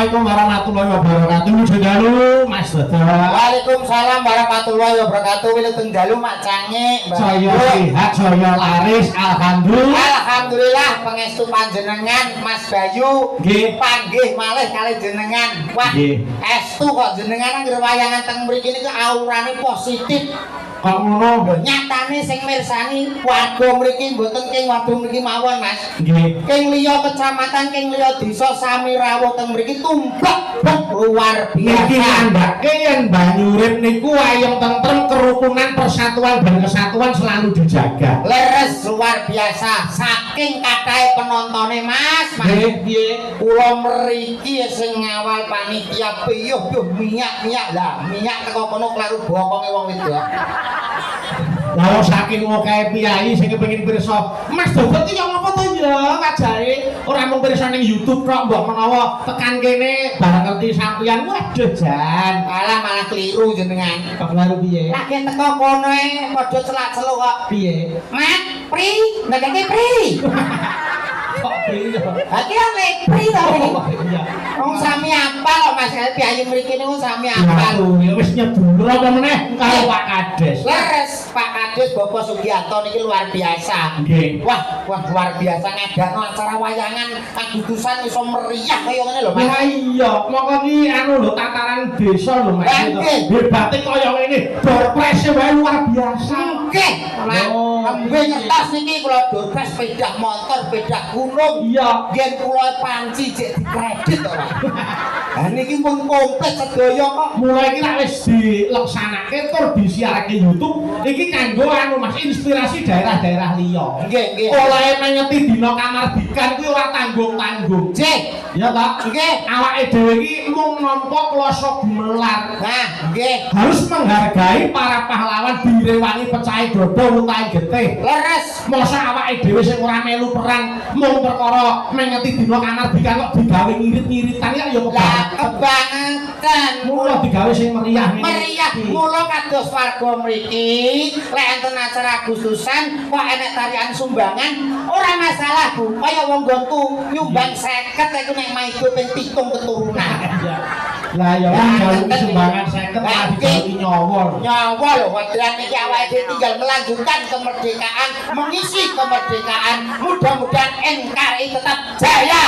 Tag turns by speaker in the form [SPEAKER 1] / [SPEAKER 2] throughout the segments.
[SPEAKER 1] Assalamualaikum warahmatullahi wabarakatuh. Dalu Mas Dada.
[SPEAKER 2] Waalaikumsalam warahmatullahi wabarakatuh. Wilujeng dalu Mak Cange.
[SPEAKER 1] Saya sehat, saya laris, alhamdulillah.
[SPEAKER 2] Alhamdulillah pangestu panjenengan Mas Bayu.
[SPEAKER 1] Nggih.
[SPEAKER 2] Panggih malih kalih jenengan. Wah,
[SPEAKER 1] Nggih.
[SPEAKER 2] estu kok jenengan anggere wayangan teng mriki niku aurane positif.
[SPEAKER 1] Kok ngono?
[SPEAKER 2] Nyatane sing mirsani warga mriki mboten king wadon mriki mawon, Mas.
[SPEAKER 1] Nggih.
[SPEAKER 2] King liya kecamatan, king liya desa sami rawuh teng mriki tumpek luar
[SPEAKER 1] Niki
[SPEAKER 2] biasa.
[SPEAKER 1] ngandhake yen Banyurip niku ayem tentrem, kerukunan, persatuan dan kesatuan selalu dijaga.
[SPEAKER 2] Leres luar biasa. Saking katahe penontone, Mas.
[SPEAKER 1] Nggih, piye?
[SPEAKER 2] Kula mriki sing ngawal panitia piyuh minyak lah. Minyak teko kono klaru bokonge wong wedok.
[SPEAKER 1] Lah saking akeh piyai sing kepengin pirsa, Mas Dada iki yo ngopo to ya wajahe ora mung pirsa ning YouTube kok mbok menawa tekan kene bareng ngerti sampeyan. Waduh jan,
[SPEAKER 2] Alah malah keliru jenengan.
[SPEAKER 1] kok lalu piye?
[SPEAKER 2] Lagi teko kono padha celak-celuk kok.
[SPEAKER 1] Piye?
[SPEAKER 2] Mat, pri, ndekake pri.
[SPEAKER 1] Kok piye?
[SPEAKER 2] Iki oleh pri to pri.
[SPEAKER 1] Iya.
[SPEAKER 2] Wong sami apal kok Mas piyai mriki niku sami apal.
[SPEAKER 1] Aduh, ya wis nyebur apa meneh karo Pak Kades.
[SPEAKER 2] Leres Pak Kades Bapak Sugiyanto niki luar biasa.
[SPEAKER 1] Nggih.
[SPEAKER 2] Wah luar biasa ngedakno acara wayangan Agustusan iso meriah kaya ngene lho Mas.
[SPEAKER 1] Lah iya, mongko ki anu lho tataran desa lho Mas.
[SPEAKER 2] Nggih.
[SPEAKER 1] Hebate kaya ngene, dorprese wae luar biasa.
[SPEAKER 2] Nggih.
[SPEAKER 1] Oh,
[SPEAKER 2] Lembe ngetas niki kula dorpes sepeda motor, sepeda gunung.
[SPEAKER 1] Iya.
[SPEAKER 2] Yen kula panci jek dikredit to Mas. Lah niki pun komplit sedaya kok.
[SPEAKER 1] Mulai iki lak wis dileksanake tur disiarake YouTube. Iki kanggo anu Mas inspirasi daerah-daerah liya.
[SPEAKER 2] Nggih, nggih.
[SPEAKER 1] Oleh mengeti dina kamardikan kuwi ora tanggung-tanggung.
[SPEAKER 2] Jek.
[SPEAKER 1] Ya ta?
[SPEAKER 2] Nggih.
[SPEAKER 1] Awake dhewe iki mung nampa kloso gemelar.
[SPEAKER 2] Nah, nggih.
[SPEAKER 1] Harus menghargai para pahlawan direwangi pecahe dodo utahe getih.
[SPEAKER 2] Leres.
[SPEAKER 1] Masa awake dhewe sing ora melu perang mung perkara mengeti dina kamardikan kok digawe ngirit-ngiritan ya
[SPEAKER 2] Lah kebangetan.
[SPEAKER 1] mula digawe sing meriah ngene
[SPEAKER 2] Meriah
[SPEAKER 1] iki.
[SPEAKER 2] mula kados warga mriki lek enten acara Agustusan kok enek tarian sumbangan ora masalah Bu kaya wong gontu nyumbang 50 iku nek maiku ping 7 keturunan.
[SPEAKER 1] Lah ya
[SPEAKER 2] Lah,
[SPEAKER 1] jaluk
[SPEAKER 2] enten
[SPEAKER 1] sumbangan 50
[SPEAKER 2] Lah,
[SPEAKER 1] malah
[SPEAKER 2] nggih.
[SPEAKER 1] digawe nyawa lho.
[SPEAKER 2] Nyawa lho wedran iki awake dhewe tinggal melanjutkan kemerdekaan, mengisi kemerdekaan. Mudah-mudahan NKRI tetap jaya.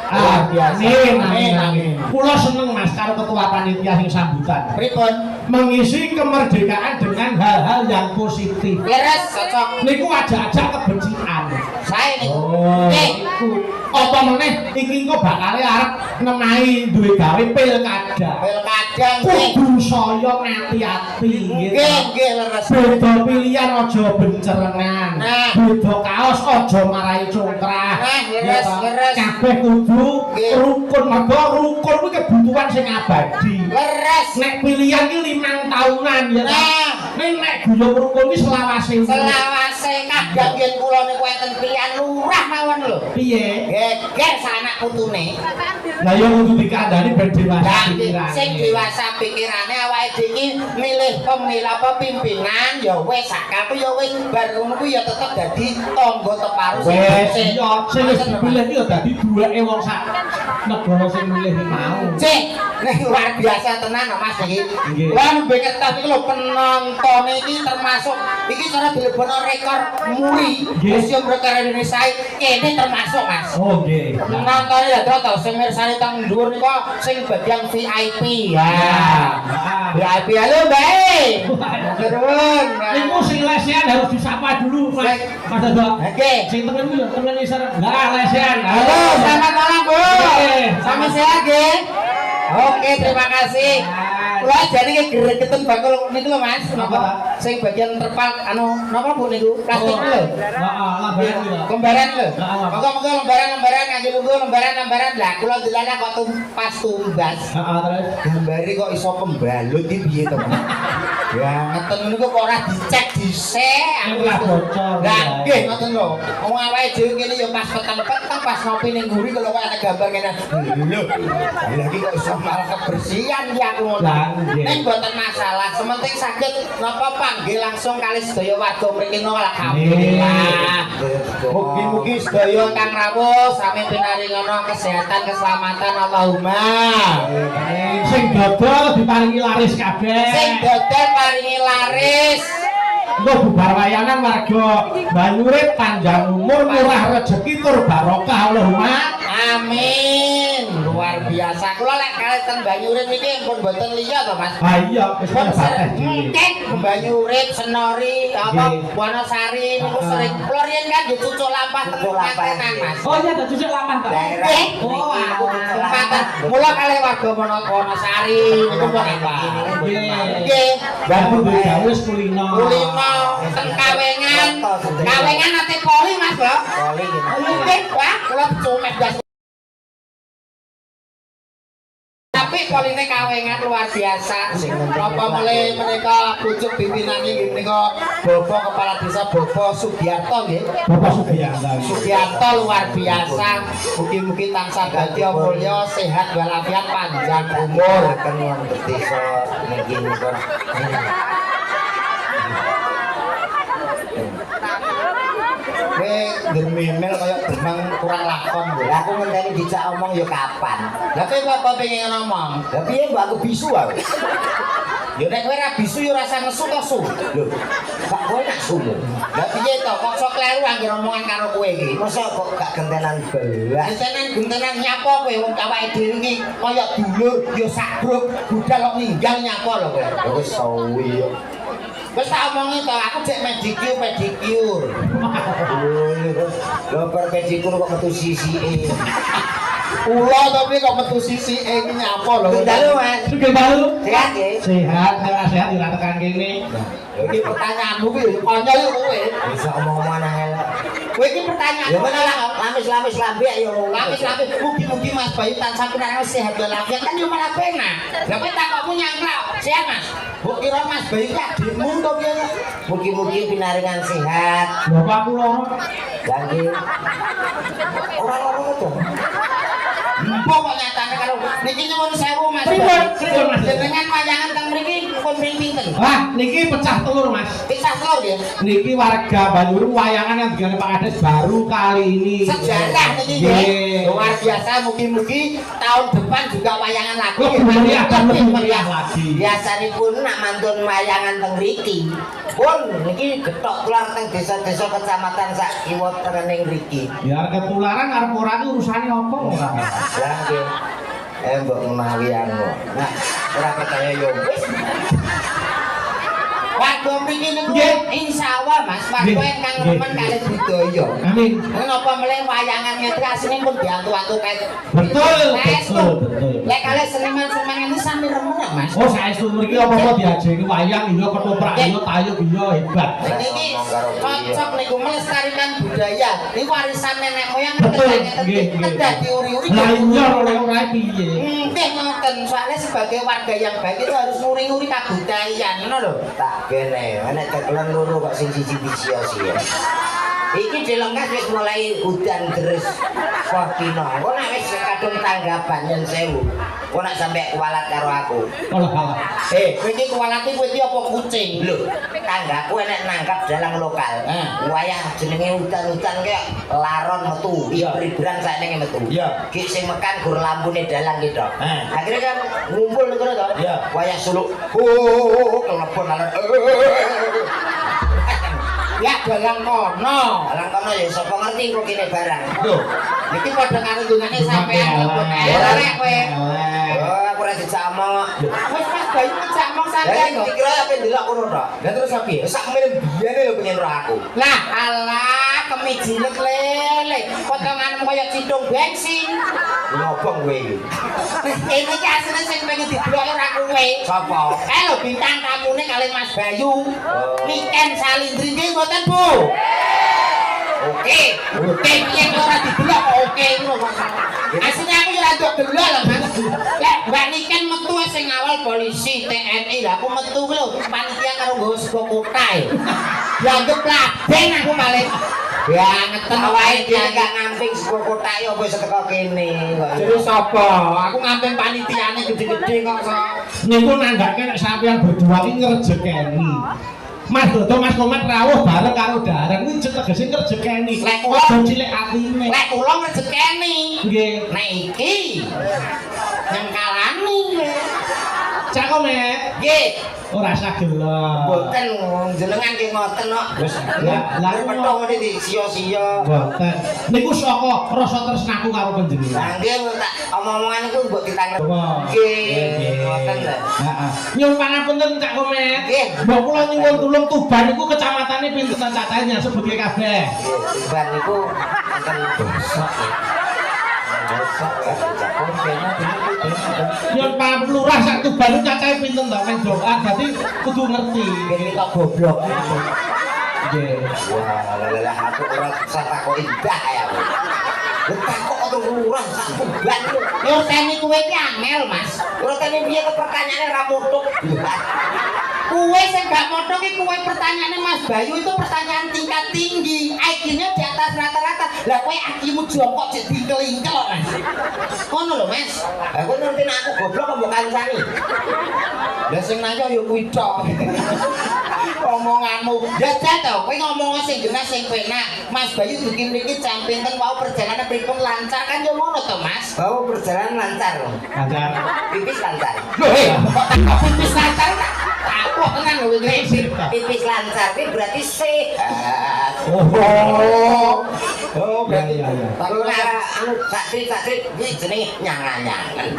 [SPEAKER 1] Ah,
[SPEAKER 2] Amin,
[SPEAKER 1] amin, amin. Kula seneng Mas karo ketua panitia sing sambutan.
[SPEAKER 2] Pripun?
[SPEAKER 1] Mengisi kemerdekaan dengan hal-hal yang positif.
[SPEAKER 2] Leres cocok.
[SPEAKER 1] Niku aja-aja kebencian.
[SPEAKER 2] Saya nih.
[SPEAKER 1] Oh,
[SPEAKER 2] Nggih.
[SPEAKER 1] iku. Apa meneh iki engko bakal arep nenahi duwe gawe pilkada.
[SPEAKER 2] Pilkada nggih.
[SPEAKER 1] Kudu saya ngati-ati gitu.
[SPEAKER 2] Nggih, leres.
[SPEAKER 1] Beda pilihan aja bencerengan.
[SPEAKER 2] Nah.
[SPEAKER 1] Beda kaos aja marai congkrah.
[SPEAKER 2] Nah, leres,
[SPEAKER 1] Ya ta?
[SPEAKER 2] leres.
[SPEAKER 1] Kabeh kudu
[SPEAKER 2] Nggih.
[SPEAKER 1] rukun. Mergo rukun kuwi kebutuhan sing abadi.
[SPEAKER 2] Leres.
[SPEAKER 1] Nek pilihan ki 5 tahunan ya ta.
[SPEAKER 2] Nah.
[SPEAKER 1] Nek guyub rukun ki selawase.
[SPEAKER 2] Selawase kadang yen kula niku enten pilihan lurah mawon lho.
[SPEAKER 1] Piye?
[SPEAKER 2] Geger sanak putune.
[SPEAKER 1] Lah ya kudu dikandani ben dewasa
[SPEAKER 2] Lah
[SPEAKER 1] pikirane.
[SPEAKER 2] sing dewasa pikirane awake dhewe iki milih pimpinan ya wis sakabeh ya wis bar ngono kuwi ya tetep dadi tangga teparu
[SPEAKER 1] Wes iya sing wis dipilih iki ya dadi duweke wong sak negara sing milih iki mau.
[SPEAKER 2] Cek, nek luar biasa tenan kok Mas iki.
[SPEAKER 1] Nggih.
[SPEAKER 2] Lah nembe kertas iki lho penonton iki termasuk iki cara dilebono rekor muri
[SPEAKER 1] Nggih.
[SPEAKER 2] Museum Rekor Indonesia kene termasuk Mas.
[SPEAKER 1] Oh nggih.
[SPEAKER 2] Penonton ya total sing mirsani teng dhuwur niku sing bagian VIP ya. VIP halo Mbak. Terus.
[SPEAKER 1] Niku sing lesehan harus disapa dulu Mas. Mas Dada.
[SPEAKER 2] Oke.
[SPEAKER 1] Sing temen ku ya temen isar. Lah lesehan.
[SPEAKER 2] Halo, selamat malam Bu.
[SPEAKER 1] Oke.
[SPEAKER 2] Sami sehat nggih? Oke, terima kasih. Kula jane iki gregeten bakul niku lho Mas. Napa? Sing bagian terpal anu napa Bu niku? Plastik lho.
[SPEAKER 1] Heeh, lambaran iki.
[SPEAKER 2] Lembaran lho.
[SPEAKER 1] Heeh.
[SPEAKER 2] Moga-moga lembaran-lembaran kangge lungguh lembaran-lembaran. Lah kula dilana kok tumpas tumbas.
[SPEAKER 1] Heeh, terus.
[SPEAKER 2] Gambare kok iso pembalut iki piye to, Mas? Ya, ngeten niku kok ora dicek dhisik.
[SPEAKER 1] Niku lah bocor.
[SPEAKER 2] Lah nggih ngoten lho. Wong awake dhewe kene ya pas peteng-peteng pas ngopi ning nguri kalau kok ana gambar kene. Lho. Lah iki kok iso malah kebersihan ya aku ngono. Ning mboten masalah, sementing saged napa panggih langsung kali sedaya warga mriki alhamdulillah. Mugi-mugi sedaya kang rawuh sami pinaringono kesehatan keselamatan Allahumma.
[SPEAKER 1] Sing dodol diparingi laris kabeh.
[SPEAKER 2] Sing dodol paringi laris.
[SPEAKER 1] Engko bubar wayangan warga Banyurit panjang umur, murah rezeki tur barokah Allahumma.
[SPEAKER 2] Amin. Luar biasa. Kula lek kali ten Banyurit niki pun boten liya to, Mas.
[SPEAKER 1] Ah iya, wis bateh
[SPEAKER 2] Kek Banyurit, Senori, apa Wonosari niku sering. Kula riyen kan yo cucuk lampah tekan Mas.
[SPEAKER 1] Oh iya, tak cucuk lampah to.
[SPEAKER 2] Oh, aku tempatan. Mula kali warga Wonosari niku pun apa. Nggih.
[SPEAKER 1] Bantu gawe wis kulino.
[SPEAKER 2] Ten kawengan ate poli Mas, Bro. Poli nggih. Wah, kula cumek gas. Tapi poline kawengan luar biasa. Napa mulai menika pucuk pimpinane nggih menika Bapak Kepala Desa Bapak Sugiarto nggih.
[SPEAKER 1] Bapak Sugiarto.
[SPEAKER 2] Sugiarto luar biasa. Mugi-mugi tansah badya mulya, sehat walafiat panjang umur.
[SPEAKER 3] Kan wonten desa niki niku.
[SPEAKER 2] Kowe ngemimel kaya demang kurang lakon lho.
[SPEAKER 3] Lah aku ngenteni dijak omong ya kapan.
[SPEAKER 2] Lah kowe apa pengen ngomong?
[SPEAKER 3] Lah piye mbok aku bisu aku.
[SPEAKER 2] Ya nek kowe ra bisu ya rasa nesu to su.
[SPEAKER 3] Lho, kok kowe nak sumu.
[SPEAKER 2] Lah piye to kok sok kleru anggere omongan karo kowe iki?
[SPEAKER 3] Masa kok gak gentenan belas.
[SPEAKER 2] Gentenan nyapa kowe wong awake dhewe iki kaya dulur ya sagruk budal kok ninggal nyapa lho kowe.
[SPEAKER 3] Ya wis sawi yo.
[SPEAKER 2] Wis tak omongi to aku cek pedicure.
[SPEAKER 3] Lho per pedikur kok metu sisike.
[SPEAKER 2] Ula tapi kok metu sisi iki nyapa lho.
[SPEAKER 3] Dalu Mas.
[SPEAKER 1] Sugih baru.
[SPEAKER 3] Sehat nggih.
[SPEAKER 1] Sehat, nek sehat ora tekan kene.
[SPEAKER 2] Iki pertanyaanmu kuwi konyol kowe.
[SPEAKER 3] Bisa omong-omongan elek.
[SPEAKER 2] Kowe iki pertanyaan
[SPEAKER 3] Ya mana lah, lamis-lamis lambek ya ngomong.
[SPEAKER 2] Lapis-lapis mugi-mugi Mas Bayu tansah pinangan sehat walafiat kan yo malah penak. Lah kowe takokmu nyangklak, sehat Mas. Mbok kira Mas Bayu ki adikmu to piye?
[SPEAKER 3] Mugi-mugi pinaringan sehat.
[SPEAKER 1] Bapakku loro.
[SPEAKER 3] Ganti. Orang-orang itu.
[SPEAKER 2] Mbok kok nyatane karo niki nyuwun sewu Mas.
[SPEAKER 1] Pripun, Mas?
[SPEAKER 2] Jenengan wayangan teng mriki pun ping pinten?
[SPEAKER 1] Wah, niki pecah telur, Mas.
[SPEAKER 2] Pisah telur nggih.
[SPEAKER 1] Niki warga Banyurit wayangan yang digawe Pak Kades baru kali ini.
[SPEAKER 2] Sejarah niki nggih. Luar biasa mugi-mugi tahun depan juga wayangan lagi.
[SPEAKER 1] Lebih meriah dan lebih meriah lagi.
[SPEAKER 3] Biasanipun nak mantun wayangan teng mriki. Pun niki getok keluar teng desa-desa kecamatan sak kiwa terening mriki.
[SPEAKER 1] Biar ketularan arep ora ki urusane apa ora.
[SPEAKER 3] Lah nggih. Mbok menawi anu. Nah, ora percaya yo wis.
[SPEAKER 2] Warga mriki niku insyaallah Mas, warga ingkang remen kalih budaya.
[SPEAKER 1] Amin.
[SPEAKER 2] Menapa meleh wayangan ngene asline pun diantu-antu kae.
[SPEAKER 1] Betul,
[SPEAKER 2] Saestu.
[SPEAKER 1] betul.
[SPEAKER 2] Lek kalih seniman-seniman ini sami remen ya, Mas.
[SPEAKER 1] Oh, saestu mriki apa-apa diajeni wayang iya ketoprak iya tayub iya hebat.
[SPEAKER 2] Niki cocok niku melestarikan budaya. Niku warisan nenek moyang
[SPEAKER 1] Betul,
[SPEAKER 2] ngeten
[SPEAKER 1] nggih, nggih.
[SPEAKER 2] dadi uri-uri.
[SPEAKER 1] Lah iya ora piye.
[SPEAKER 2] Nggih ngoten, soalnya sebagai warga yang baik itu harus nguri-nguri kabudayaan, ngono lho.
[SPEAKER 3] Tak kene, nek tekelan loro kok sing siji sia-sia. Iki dilengkas wis mulai udan deres Fakino. Kok nek wis kadung tanggapan yen sewu. Kok nek sampe kualat karo aku.
[SPEAKER 1] Olah kalah.
[SPEAKER 2] Kowe iki kuwalati kowe iki apa kucing?
[SPEAKER 3] Lho, tanggaku enek nangkap dalang lokal. Wayah jenenge udan-udan kaya laron metu. Ibri-ibran sakniki metu.
[SPEAKER 2] Iya.
[SPEAKER 3] Ki sing mekan gur lampune dalang gitu. Akhirnya kan ngumpul ngono to.
[SPEAKER 2] Iya.
[SPEAKER 3] Wayah suluk. Kelebon laron.
[SPEAKER 2] Ya dalang kono.
[SPEAKER 3] Dalang kono ya sapa ngerti kok kene barang.
[SPEAKER 2] Lho, iki padha karo dungane sampean kok elek kowe.
[SPEAKER 3] Oh, aku ora dijak omong.
[SPEAKER 2] Wis Mas Bayu ngejak mong
[SPEAKER 3] Lah
[SPEAKER 2] sampean
[SPEAKER 3] iki
[SPEAKER 2] kok.
[SPEAKER 3] dikira ape ndelok ngono to.
[SPEAKER 2] Lah terus piye?
[SPEAKER 3] Sak meneh biyane lho pengen roh aku.
[SPEAKER 2] Lah alah kemijinet lele. Potonganmu kaya cidung bensin.
[SPEAKER 3] Ngobong kowe iki.
[SPEAKER 2] Ini ki asline sing pengen didelok ora kowe.
[SPEAKER 3] Sapa?
[SPEAKER 2] Lho bintang tamune kali Mas Bayu. Niken Salindri nggih mboten Bu? Oke, piye ora didelok kok oke ngono kok. Asline aku yo ora ndok delok lho Mas. Lek Mbak Niken metu sing awal polisi TNI lah aku metu ki lho panitia karo nggawa sego kotae. Dianggep laden aku malah. Ya ngeten wae
[SPEAKER 3] Dia gak ngamping sebuah kotak ya wis teko kene kok.
[SPEAKER 2] Jadi sapa? Aku ngamping panitiane iki gede-gede kok sok.
[SPEAKER 1] Niku nanggake nek sampeyan berdua iki ngrejekeni. Mas Dodo Mas Komat rawuh bareng karo Darang kuwi tegese ngrejekeni.
[SPEAKER 2] Lek kula
[SPEAKER 1] Aja cilik atine.
[SPEAKER 2] lek kula ngrejekeni.
[SPEAKER 1] Nggih.
[SPEAKER 2] Nek iki nyengkalani.
[SPEAKER 1] Cak Komet.
[SPEAKER 2] Nggih.
[SPEAKER 1] Ora usah gelo.
[SPEAKER 2] Mboten jenengan ki ngoten kok.
[SPEAKER 1] Wis lah
[SPEAKER 2] Petung ngene di sia-sia.
[SPEAKER 1] Mboten. Niku saka rasa tresnaku karo panjenengan.
[SPEAKER 2] Lah nggih tak omong-omongan iku mbok ditanglet.
[SPEAKER 1] Nggih.
[SPEAKER 2] Ngoten lho.
[SPEAKER 1] Heeh. Nyuwun pangapunten Cak Komet.
[SPEAKER 2] Nggih.
[SPEAKER 1] Mbok kula nyuwun tulung Tuban niku kecamatane pinten cacahnya sebutke kabeh.
[SPEAKER 3] Tuban niku enten dosa. Dosa ya, capur kene
[SPEAKER 1] Nyuwun pangapunten lurah sak Tuban niku cacahe pinten to men doa dadi kudu ngerti.
[SPEAKER 3] kene tok goblok.
[SPEAKER 1] Nggih.
[SPEAKER 3] Wah, lelah aku ora usah takok indah ya. Lha takok kok lurah sak tuban lho.
[SPEAKER 2] Ngurteni kuwe ki angel, Mas.
[SPEAKER 3] Urutane piye kok pertanyaane ra mutuk.
[SPEAKER 2] Kuwe sing gak moto ki kuwe pertanyaannya Mas Bayu itu pertanyaan tingkat tinggi. IQ-nya di atas rata-rata. Lah kowe IQ-mu jongkok cek dingkel-ingkel kok, Mas. Ngono lho, Mas.
[SPEAKER 3] Aku ngerti nek aku goblok kok mbok kancani.
[SPEAKER 2] Lah sing nanya yo kuwi tok. Omonganmu. Jajal to, kowe ngomong sing jelas sing penak. Mas Bayu bikin mriki jam pinten wau perjalanan pripun lancar kan yo ngono to, Mas.
[SPEAKER 3] Bau berjalan lancar.
[SPEAKER 1] Lancar.
[SPEAKER 3] Pipis lancar.
[SPEAKER 2] Lho, kok pipis lancar tak? Aku tenan lho iki.
[SPEAKER 3] Pipis lancar itu berarti sehat.
[SPEAKER 1] Oh,
[SPEAKER 2] berarti
[SPEAKER 1] iya.
[SPEAKER 3] Kalau anu sakit iki jenenge nyangan-nyangan.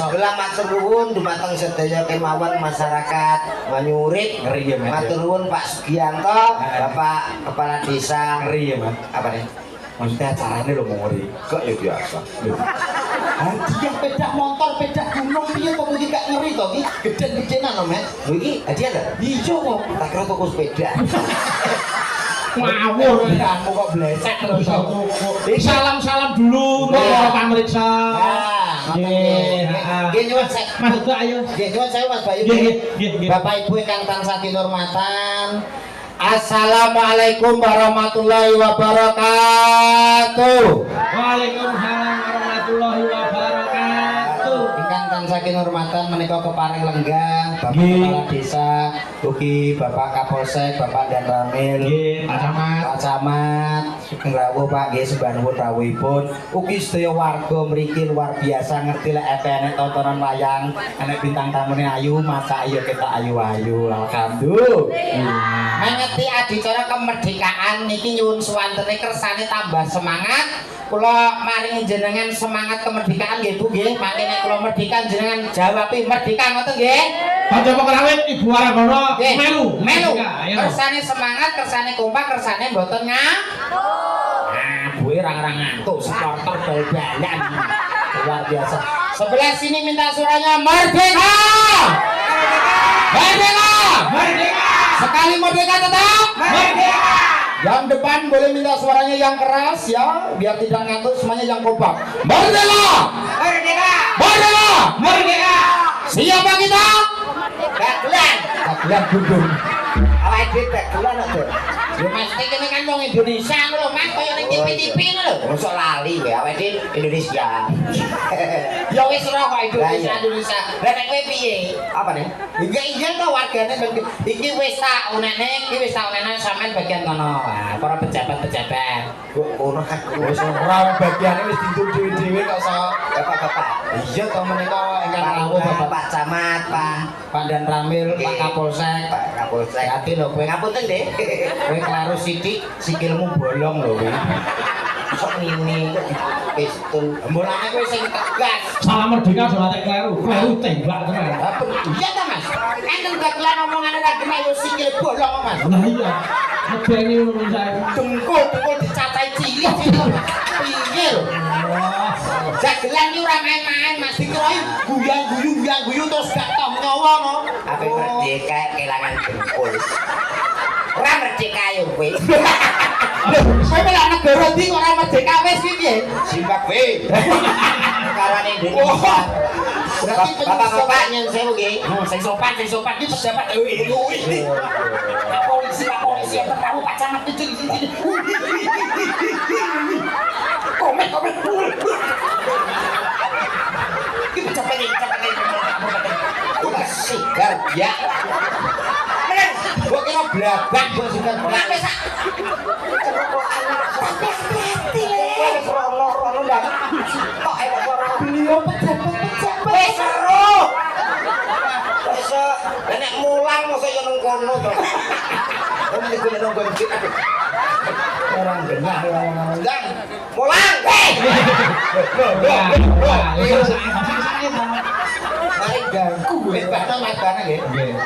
[SPEAKER 3] Kula matur nuwun dumateng sedaya kemawon masyarakat Manyurip.
[SPEAKER 4] Ngeri ya, Mas.
[SPEAKER 3] Matur nuwun Pak Sugianto, Bapak Kepala Desa.
[SPEAKER 4] Ngeri ya, Mas.
[SPEAKER 3] Apa nih?
[SPEAKER 4] Maksudnya acaranya lo mau ngeri. Kok ya biasa.
[SPEAKER 2] Hadiah pedak motor, pedak gunung piye kok iki gak ngeri to iki? Geden-gedenan lho, Mas.
[SPEAKER 3] Lho iki hadiah lho.
[SPEAKER 2] Iya kok.
[SPEAKER 3] Tak kira toko sepeda.
[SPEAKER 1] Ngawur
[SPEAKER 2] Kamu kok blecek terus aku.
[SPEAKER 1] Salam-salam dulu untuk para pameriksa.
[SPEAKER 2] Nggih, nggih nyuwun saya.
[SPEAKER 1] Mas Dodo ayo.
[SPEAKER 2] Nggih nyuwun saya Mas Bayu.
[SPEAKER 1] Nggih.
[SPEAKER 2] Bapak Ibu ingkang tansah kinurmatan. Assalamualaikum warahmatullahi wabarakatuh.
[SPEAKER 1] Waalaikumsalam warahmatullahi wabarakatuh.
[SPEAKER 2] Ingkang tansah kinurmatan menika keparing lenggah Bapak
[SPEAKER 1] Nggih.
[SPEAKER 2] Kepala Desa, ugi Bapak Kapolsek, Bapak Dan Ramil,
[SPEAKER 1] Nggih, Pak Camat.
[SPEAKER 2] Pak Camat, Sugeng Rawuh Pak nggih sembah nuwun rawuhipun. Ugi sedaya warga mriki luar biasa ngerti lek enek tontonan wayang, enek bintang tamune ayu, masa iya kita ayu-ayu. Alhamdulillah. Mengeti adicara kemerdekaan niki nyuwun suwantene kersane tambah semangat. Kula maringi jenengan semangat kemerdekaan nggih Bu nggih. Makene kula merdeka jenengan jawabi merdeka ngoten nggih.
[SPEAKER 1] Panjang Pekrawit Ibu Aragono
[SPEAKER 2] Nggih.
[SPEAKER 1] melu.
[SPEAKER 2] Melu.
[SPEAKER 1] Ayo.
[SPEAKER 2] Kersane semangat, kersane kompak, kersane mboten buwe rang-rang ngantuk, supporter bal-balan. Luar biasa. Sebelah sini minta suaranya merdeka. Merdeka.
[SPEAKER 1] Merdeka!
[SPEAKER 2] Sekali merdeka tetap.
[SPEAKER 1] Merdeka!
[SPEAKER 2] Yang depan boleh minta suaranya yang keras ya, biar tidak ngantuk semuanya yang kompak. Merdeka.
[SPEAKER 1] Merdeka!
[SPEAKER 2] Merdeka.
[SPEAKER 1] Merdeka!
[SPEAKER 2] Siapa kita?
[SPEAKER 3] Dagelan.
[SPEAKER 2] Dagelan gundung.
[SPEAKER 3] Awake dhewe dagelan aja.
[SPEAKER 2] Ya Mas, ini kan wong Indonesia lho Mas, kaya ning TV-TV lho.
[SPEAKER 3] Mosok lali kowe awake dhewe Indonesia.
[SPEAKER 2] Ya wis ora kok Indonesia
[SPEAKER 3] Lah, iya.
[SPEAKER 2] Indonesia. Lah nek kowe piye?
[SPEAKER 3] Apa nih?
[SPEAKER 2] Iki iya to wargane iki wis tak unene, iki wis tak unene sampean bagian kono. Wah, para pejabat-pejabat.
[SPEAKER 3] Kok ono aku
[SPEAKER 2] Wis ora bagiane wis ditul dhewe-dhewe kok so.
[SPEAKER 3] bapak-bapak.
[SPEAKER 2] Iya to menika ingkang rawuh Bapak
[SPEAKER 3] Pak Camat,
[SPEAKER 2] Pak Dan Ramil, Pak Kapolsek.
[SPEAKER 3] Pak Kapolsek.
[SPEAKER 2] Hati lho kowe
[SPEAKER 3] Ngapunten, Dek.
[SPEAKER 2] kowe kelaru sithik sikilmu bolong lho kowe.
[SPEAKER 3] Sok ngene pistol.
[SPEAKER 2] Mulane kowe sing tegas.
[SPEAKER 1] Salam merdeka salah tek kleru. Kleru tembak tenan.
[SPEAKER 2] Iya ta Mas. Enten dagelan omongane ra kena yo sikil bolong Mas.
[SPEAKER 1] Lah iya. Medeni ngono sae.
[SPEAKER 2] Dengkul dicacahi cilik gitu. Piye lho? Dagelan iki ora main-main Mas dikiroi guyu terus gak tau nyawa no.
[SPEAKER 3] Apa merdeka kelangan dengkul. Ora merdeka yo kowe.
[SPEAKER 2] Kowe melak negara ndi kok ora merdeka wis iki piye?
[SPEAKER 3] Zimbabwe. Karane Indonesia.
[SPEAKER 2] Berarti
[SPEAKER 3] Bapak-bapak nyen sewu nggih.
[SPEAKER 2] sing sopan iki pejabat Pak polisi tahu Pak Camat itu komen gerabak kok juga berapa sak hati-hati le rono ndak kok enak ora beliau pejabat wis seru wis nek mulang mosok yo nang kono to wong iki nang kono orang genah ndang mulang mari ganggu bana nggih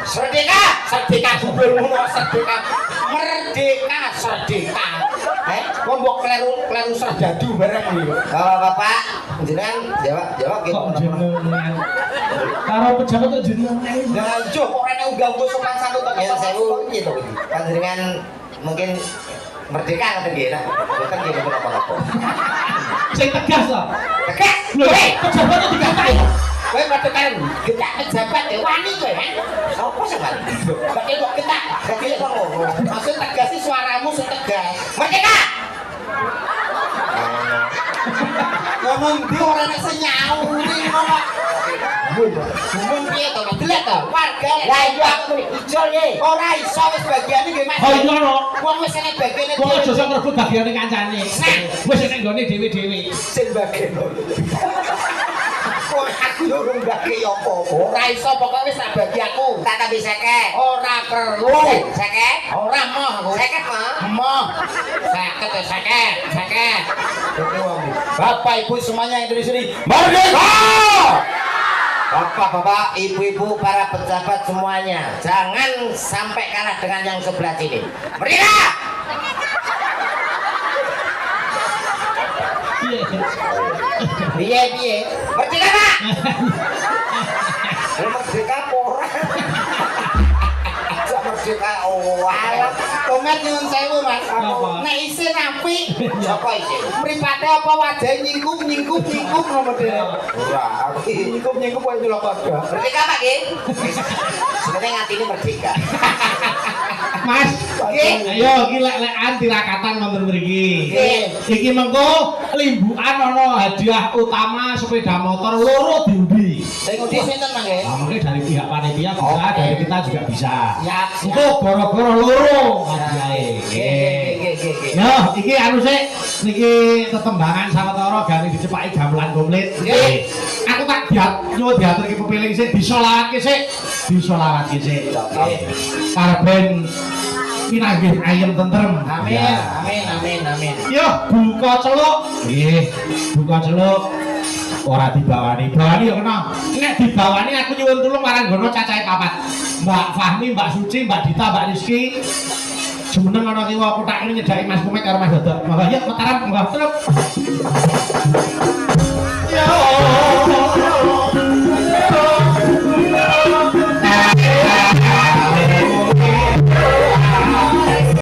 [SPEAKER 2] Serdeka Serdeka jubul ngono Serdeka Serdeka kok mbok kleru serdadu bareng iki Bapak jenengan jawab
[SPEAKER 1] kok jenengan karo pejabat kok jenengan
[SPEAKER 2] ngajo kok rene unggah-ungguh sopan santun to
[SPEAKER 3] ya sewu piye to iki panjenengan mungkin merdeka ngoten nggih nah boten nggih boten apa-apa
[SPEAKER 1] sing tegas lah
[SPEAKER 2] tegas
[SPEAKER 1] lho pejabat kok digatai
[SPEAKER 2] kowe merdeka getak pejabat wani kowe kan
[SPEAKER 3] sapa sing wani
[SPEAKER 2] pakai kok getak
[SPEAKER 3] dadi kok ngono
[SPEAKER 2] maksud tegas sih suaramu sing tegas merdeka ngomong di ora nek senyauri ngono Bumun piye to, delek to, warga
[SPEAKER 3] lah iya aku ijo ye
[SPEAKER 2] ora iso wis bagiane nggih Mas.
[SPEAKER 1] oh iya lho
[SPEAKER 2] Wong wis enek bagiane
[SPEAKER 1] kok aja sok rebut bagiane kancane wis nek nggone dhewe-dhewe
[SPEAKER 2] sing bagene. Kok aku yo nggake yo apa-apa. Ora iso pokoke wis tak bagi aku.
[SPEAKER 3] tak tapi seket
[SPEAKER 2] Ora perlu.
[SPEAKER 3] seket
[SPEAKER 2] Ora moh aku.
[SPEAKER 3] seket mah
[SPEAKER 2] Moh. Seket. Bapak Ibu semuanya yang dari sini. Merdeka!
[SPEAKER 3] Bapak-bapak, ibu-ibu, para pejabat semuanya, jangan sampai kalah dengan yang sebelah sini. Merdeka! Piye? Merdeka, Pak! Merdeka ora. Merdeka
[SPEAKER 2] Alah, komet nyuwun sewu Mas.
[SPEAKER 1] Apa?
[SPEAKER 2] Nek isin apik,
[SPEAKER 3] Sapa iki?
[SPEAKER 2] mripate apa wajahe nyingkup ngono dhewe.
[SPEAKER 3] Ora, aku
[SPEAKER 2] Nyingkup koyo nyelok padha.
[SPEAKER 3] merdeka Pak nggih. Sebenarnya ngatine merdeka.
[SPEAKER 1] Mas
[SPEAKER 2] Nggih.
[SPEAKER 1] ayo iki lek-lekan tirakatan wonten mriki
[SPEAKER 2] Nggih.
[SPEAKER 1] iki mengko limbukan ana hadiah utama sepeda motor loro diundi
[SPEAKER 2] Sing undi sinten mangke?
[SPEAKER 1] nah, mungkin dari pihak panitia bisa
[SPEAKER 3] Oke.
[SPEAKER 1] dari kita juga bisa
[SPEAKER 2] Ya.
[SPEAKER 1] itu goro-goro loro hadiahe
[SPEAKER 3] Nggih.
[SPEAKER 1] Yo, iki anu sik niki tetembangan sawetara gane dicepaki gamelan komplit.
[SPEAKER 2] Nggih.
[SPEAKER 1] Aku tak nyuwun diaturke pepiling sik disolawatke sik. Nggih. Karben pinanggih ayem tentrem.
[SPEAKER 2] Amin.
[SPEAKER 1] Yo, buka celuk. Nggih, buka celuk. Ora dibawani yo kena. Nek dibawani aku nyuwun tulung marang gono cacahe papat. Mbak Fahmi, Mbak Suci, Mbak Dita, Mbak Rizky. Jumeneng ana kiwa kotak ini nyedaki Mas Kumet karo Mas Dodok. Monggo ya mataram monggo.